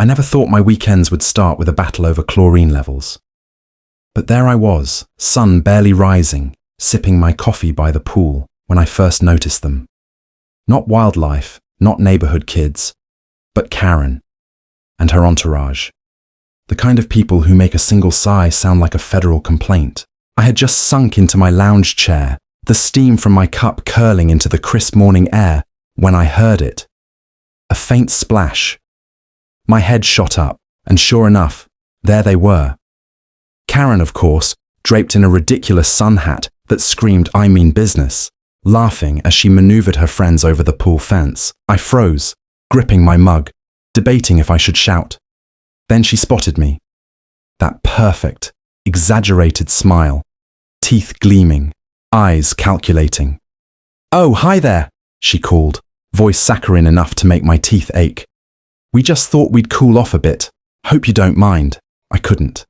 I never thought my weekends would start with a battle over chlorine levels. But there I was, sun barely rising, sipping my coffee by the pool when I first noticed them. Not wildlife, not neighborhood kids, but Karen and her entourage. The kind of people who make a single sigh sound like a federal complaint. I had just sunk into my lounge chair, the steam from my cup curling into the crisp morning air, when I heard it. A faint splash. My head shot up, and sure enough, there they were. Karen, of course, draped in a ridiculous sun hat that screamed "I mean business," laughing as she maneuvered her friends over the pool fence. I froze, gripping my mug, debating if I should shout. Then she spotted me. That perfect, exaggerated smile, teeth gleaming, eyes calculating. "Oh, hi there," she called, voice saccharine enough to make my teeth ache. "We just thought we'd cool off a bit. Hope you don't mind." I couldn't.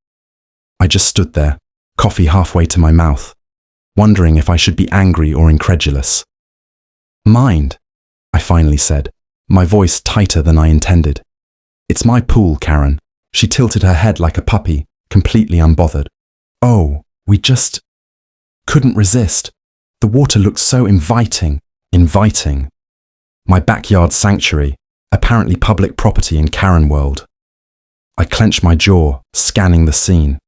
I just stood there, coffee halfway to my mouth, wondering if I should be angry or incredulous. "Mind," I finally said, my voice tighter than I intended. "It's my pool, Karen." She tilted her head like a puppy, completely unbothered. "Oh, we just couldn't resist. The water looked so inviting. My backyard sanctuary, apparently public property in Karen world." I clenched my jaw, scanning the scene.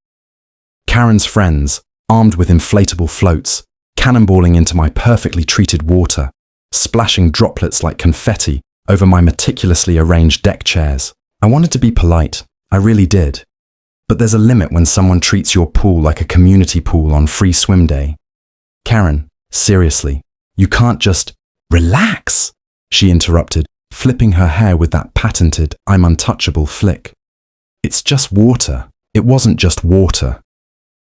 Karen's friends, armed with inflatable floats, cannonballing into my perfectly treated water, splashing droplets like confetti over my meticulously arranged deck chairs. I wanted to be polite, I really did. But there's a limit when someone treats your pool like a community pool on free swim day. "Karen, seriously, you can't just—" "Relax," she interrupted, flipping her hair with that patented "I'm untouchable" flick. "It's just water." It wasn't just water.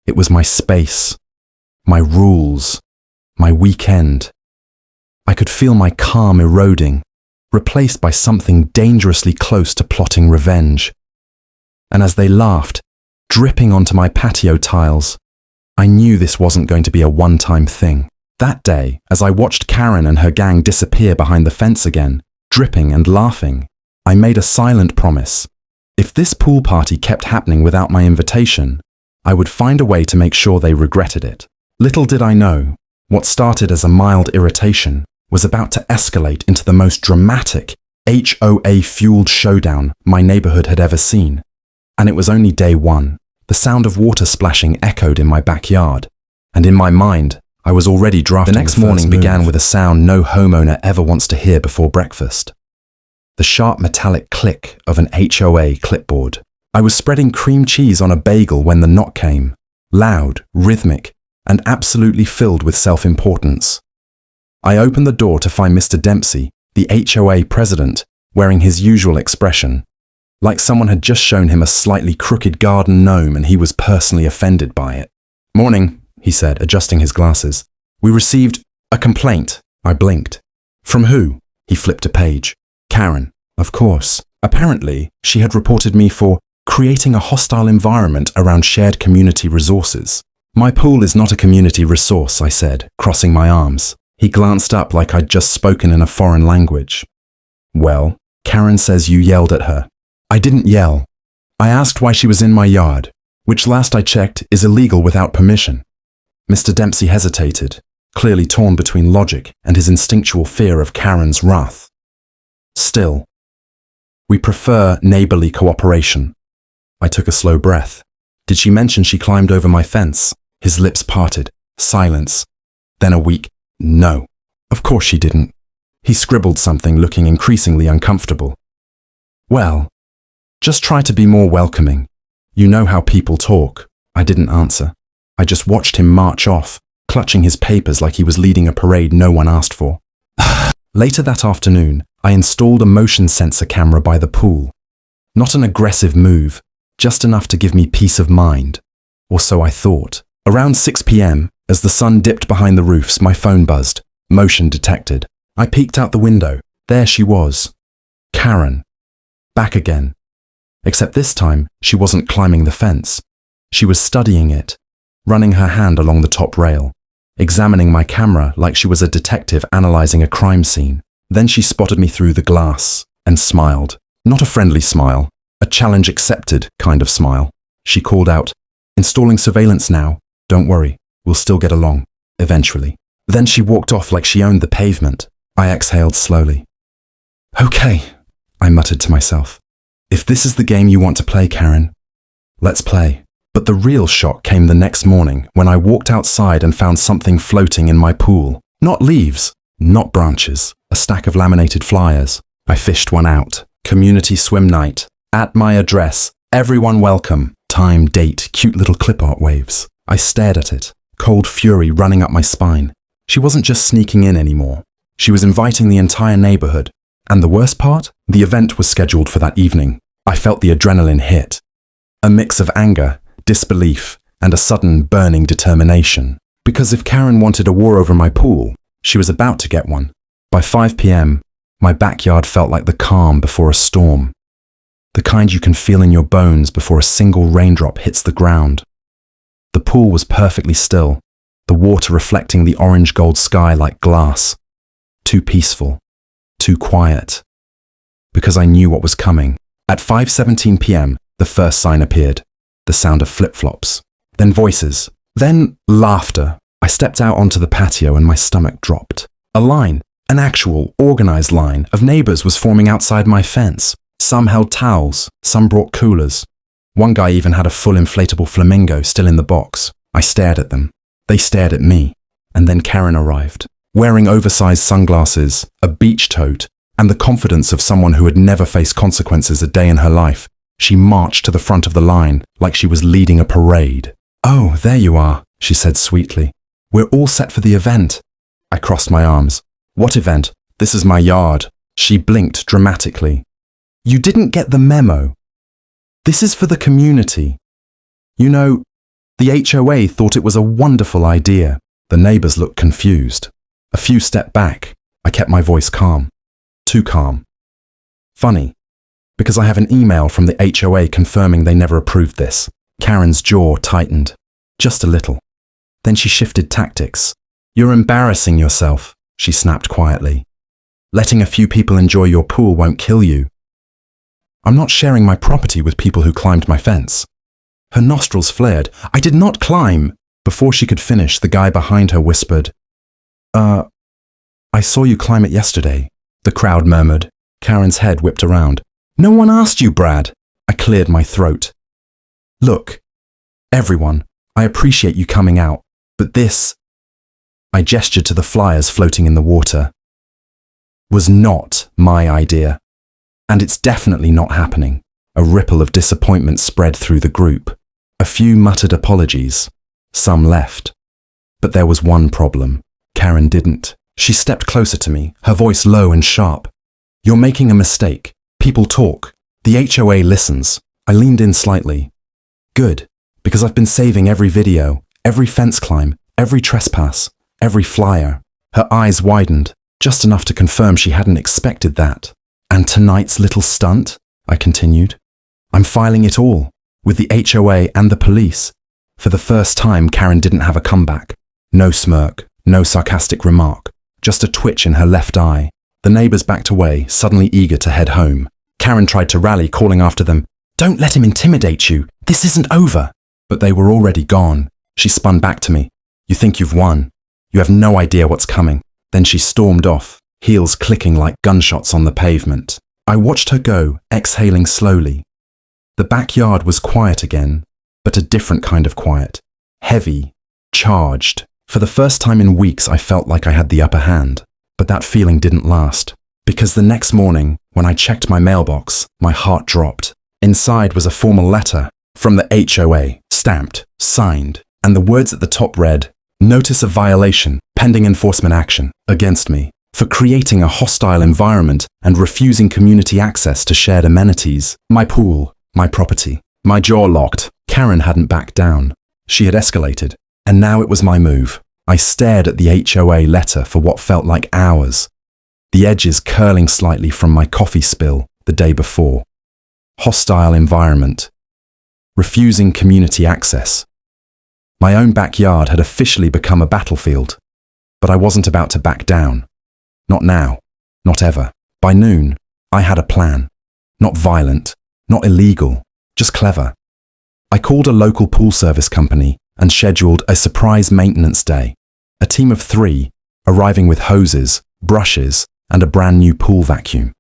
It was my space, my rules, my weekend. I could feel my calm eroding, replaced by something dangerously close to plotting revenge. And as they laughed, dripping onto my patio tiles, I knew this wasn't going to be a one-time thing. That day, as I watched Karen and her gang disappear behind the fence again, dripping and laughing, I made a silent promise. If this pool party kept happening without my invitation, I would find a way to make sure they regretted it. Little did I know, what started as a mild irritation was about to escalate into the most dramatic, HOA-fueled showdown my neighborhood had ever seen. And it was only day one. The sound of water splashing echoed in my backyard, and in my mind, I was already drafting. The next morning began with a sound no homeowner ever wants to hear before breakfast. The sharp metallic click of an HOA clipboard. I was spreading cream cheese on a bagel when the knock came, loud, rhythmic, and absolutely filled with self-importance. I opened the door to find Mr. Dempsey, the HOA president, wearing his usual expression, like someone had just shown him a slightly crooked garden gnome and he was personally offended by it. "Morning," he said, adjusting his glasses. "We received a complaint." I blinked. "From who?" He flipped a page. "Karen, of course. Apparently, she had reported me for creating a hostile environment around shared community resources. "My pool is not a community resource," I said, crossing my arms. He glanced up like I'd just spoken in a foreign language. "Well, Karen says you yelled at her." "I didn't yell. I asked why she was in my yard, which last I checked is illegal without permission." Mr. Dempsey hesitated, clearly torn between logic and his instinctual fear of Karen's wrath. "Still, we prefer neighborly cooperation." I took a slow breath. "Did she mention she climbed over my fence?" His lips parted. Silence. Then a weak "No." "Of course she didn't." He scribbled something, looking increasingly uncomfortable. "Well, just try to be more welcoming. You know how people talk." I didn't answer. I just watched him march off, clutching his papers like he was leading a parade no one asked for. Later that afternoon, I installed a motion sensor camera by the pool. Not an aggressive move, just enough to give me peace of mind. Or so I thought. Around 6 p.m., as the sun dipped behind the roofs, my phone buzzed. Motion detected. I peeked out the window. There she was. Karen. Back again. Except this time, she wasn't climbing the fence. She was studying it, running her hand along the top rail, examining my camera like she was a detective analyzing a crime scene. Then she spotted me through the glass and smiled. Not a friendly smile, a challenge accepted kind of smile. She called out, "Installing surveillance now. Don't worry, we'll still get along, eventually." Then she walked off like she owned the pavement. I exhaled slowly. "Okay," I muttered to myself. "If this is the game you want to play, Karen, let's play." But the real shock came the next morning when I walked outside and found something floating in my pool. Not leaves, not branches, a stack of laminated flyers. I fished one out. Community swim night. At my address. Everyone welcome. Time, date, cute little clip art waves. I stared at it, cold fury running up my spine. She wasn't just sneaking in anymore. She was inviting the entire neighborhood. And the worst part? The event was scheduled for that evening. I felt the adrenaline hit. A mix of anger, disbelief, and a sudden burning determination. Because if Karen wanted a war over my pool, she was about to get one. By 5 p.m., my backyard felt like the calm before a storm. The kind you can feel in your bones before a single raindrop hits the ground. The pool was perfectly still, the water reflecting the orange-gold sky like glass. Too peaceful, too quiet. Because I knew what was coming. At 5:17 p.m., the first sign appeared. The sound of flip-flops. Then voices. Then laughter. I stepped out onto the patio and my stomach dropped. A line, an actual, organized line of neighbors was forming outside my fence. Some held towels, some brought coolers. One guy even had a full inflatable flamingo still in the box. I stared at them. They stared at me. And then Karen arrived, wearing oversized sunglasses, a beach tote, and the confidence of someone who had never faced consequences a day in her life. She marched to the front of the line like she was leading a parade. "Oh, there you are," she said sweetly. "We're all set for the event." I crossed my arms. "What event? This is my yard." She blinked dramatically. "You didn't get the memo. This is for the community. You know, the HOA thought it was a wonderful idea." The neighbors looked confused. A few stepped back. I kept my voice calm. Too calm. Funny, because I have an email from the HOA confirming they never approved this. Karen's jaw tightened. Just a little. Then she shifted tactics. "You're embarrassing yourself," she snapped quietly. "Letting a few people enjoy your pool won't kill you." "I'm not sharing my property with people who climbed my fence." Her nostrils flared. "I did not climb." Before she could finish, the guy behind her whispered, I saw you climb it yesterday," the crowd murmured. Karen's head whipped around. "No one asked you, Brad." I cleared my throat. "Look, everyone, I appreciate you coming out, but this," I gestured to the flyers floating in the water, "was not my idea. And it's definitely not happening." A ripple of disappointment spread through the group. A few muttered apologies. Some left. But there was one problem. Karen didn't. She stepped closer to me, her voice low and sharp. "You're making a mistake. People talk. The HOA listens." I leaned in slightly. "Good, because I've been saving every video, every fence climb, every trespass, every flyer." Her eyes widened, just enough to confirm she hadn't expected that. "And tonight's little stunt?" I continued. "I'm filing it all, with the HOA and the police." For the first time, Karen didn't have a comeback. No smirk, no sarcastic remark, just a twitch in her left eye. The neighbors backed away, suddenly eager to head home. Karen tried to rally, calling after them, "Don't let him intimidate you. This isn't over." But they were already gone. She spun back to me. "You think you've won. You have no idea what's coming." Then she stormed off, heels clicking like gunshots on the pavement. I watched her go, exhaling slowly. The backyard was quiet again, but a different kind of quiet. Heavy, charged. For the first time in weeks, I felt like I had the upper hand. But that feeling didn't last. Because the next morning, when I checked my mailbox, my heart dropped. Inside was a formal letter from the HOA, stamped, signed, and the words at the top read, "Notice of violation, pending enforcement action, against me, for creating a hostile environment and refusing community access to shared amenities. My pool, my property." My jaw locked. Karen hadn't backed down. She had escalated, and now it was my move. I stared at the HOA letter for what felt like hours, the edges curling slightly from my coffee spill the day before. Hostile environment. Refusing community access. My own backyard had officially become a battlefield, but I wasn't about to back down. Not now. Not ever. By noon, I had a plan. Not violent, Not illegal, just clever. I called a local pool service company and scheduled a surprise maintenance day. A team of 3, arriving with hoses, brushes, and a brand new pool vacuum.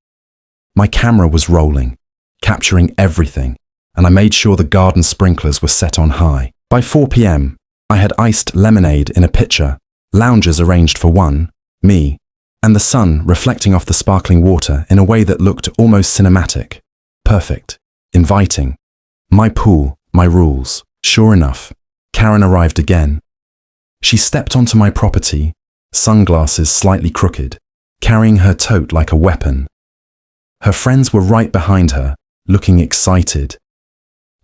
My camera was rolling, capturing everything, and I made sure the garden sprinklers were set on high. By 4 p.m., I had iced lemonade in a pitcher, loungers arranged for one, me, and the sun reflecting off the sparkling water in a way that looked almost cinematic. Perfect. Inviting. My pool, my rules. Sure enough, Karen arrived again. She stepped onto my property, sunglasses slightly crooked, carrying her tote like a weapon. Her friends were right behind her, looking excited.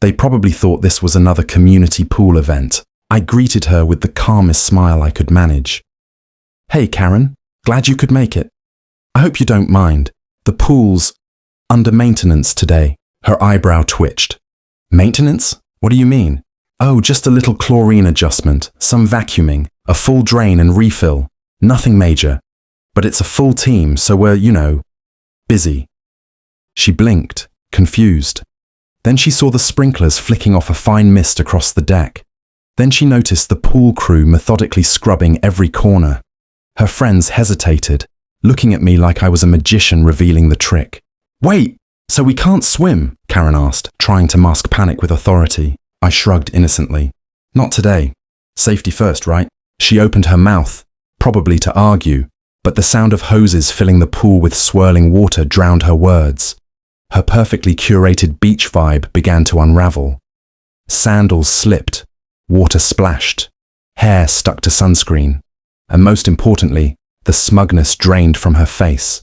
They probably thought this was another community pool event. I greeted her with the calmest smile I could manage. "Hey Karen, glad you could make it. I hope you don't mind. The pool's under maintenance today." Her eyebrow twitched. "Maintenance? What do you mean?" "Oh, just a little chlorine adjustment, some vacuuming, a full drain and refill. Nothing major. But it's a full team, so we're, busy." She blinked, confused. Then she saw the sprinklers flicking off a fine mist across the deck. Then she noticed the pool crew methodically scrubbing every corner. Her friends hesitated, looking at me like I was a magician revealing the trick. "Wait, so we can't swim?" Karen asked, trying to mask panic with authority. I shrugged innocently. "Not today. Safety first, right?" She opened her mouth, probably to argue, but the sound of hoses filling the pool with swirling water drowned her words. Her perfectly curated beach vibe began to unravel. Sandals slipped, water splashed, hair stuck to sunscreen, and most importantly, the smugness drained from her face.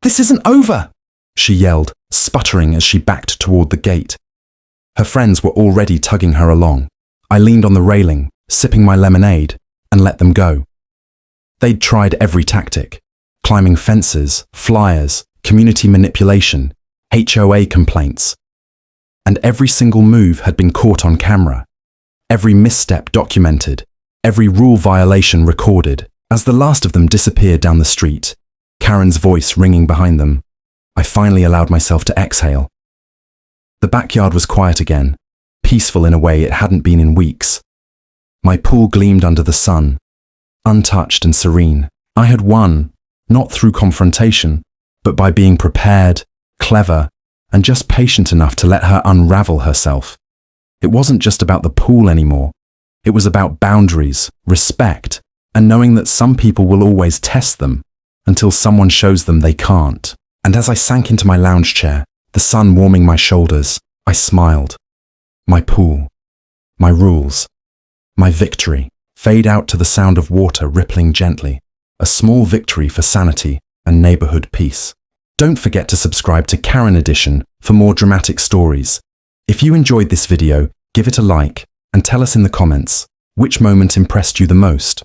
This isn't over!" she yelled, sputtering as she backed toward the gate. Her friends were already tugging her along. I leaned on the railing, sipping my lemonade, and let them go. They'd tried every tactic: climbing fences, flyers, community manipulation, HOA complaints. And every single move had been caught on camera. Every misstep documented, every rule violation recorded. As the last of them disappeared down the street, Karen's voice ringing behind them, I finally allowed myself to exhale. The backyard was quiet again, peaceful in a way it hadn't been in weeks. My pool gleamed under the sun, untouched and serene. I had won, not through confrontation, but by being prepared, clever, and just patient enough to let her unravel herself. It wasn't just about the pool anymore. It was about boundaries, respect, and knowing that some people will always test them until someone shows them they can't. And as I sank into my lounge chair, the sun warming my shoulders, I smiled. My pool, my rules, my victory fade out to the sound of water rippling gently, a small victory for sanity and neighborhood peace. Don't forget to subscribe to Karen Edition for more dramatic stories. If you enjoyed this video, give it a like and tell us in the comments which moment impressed you the most.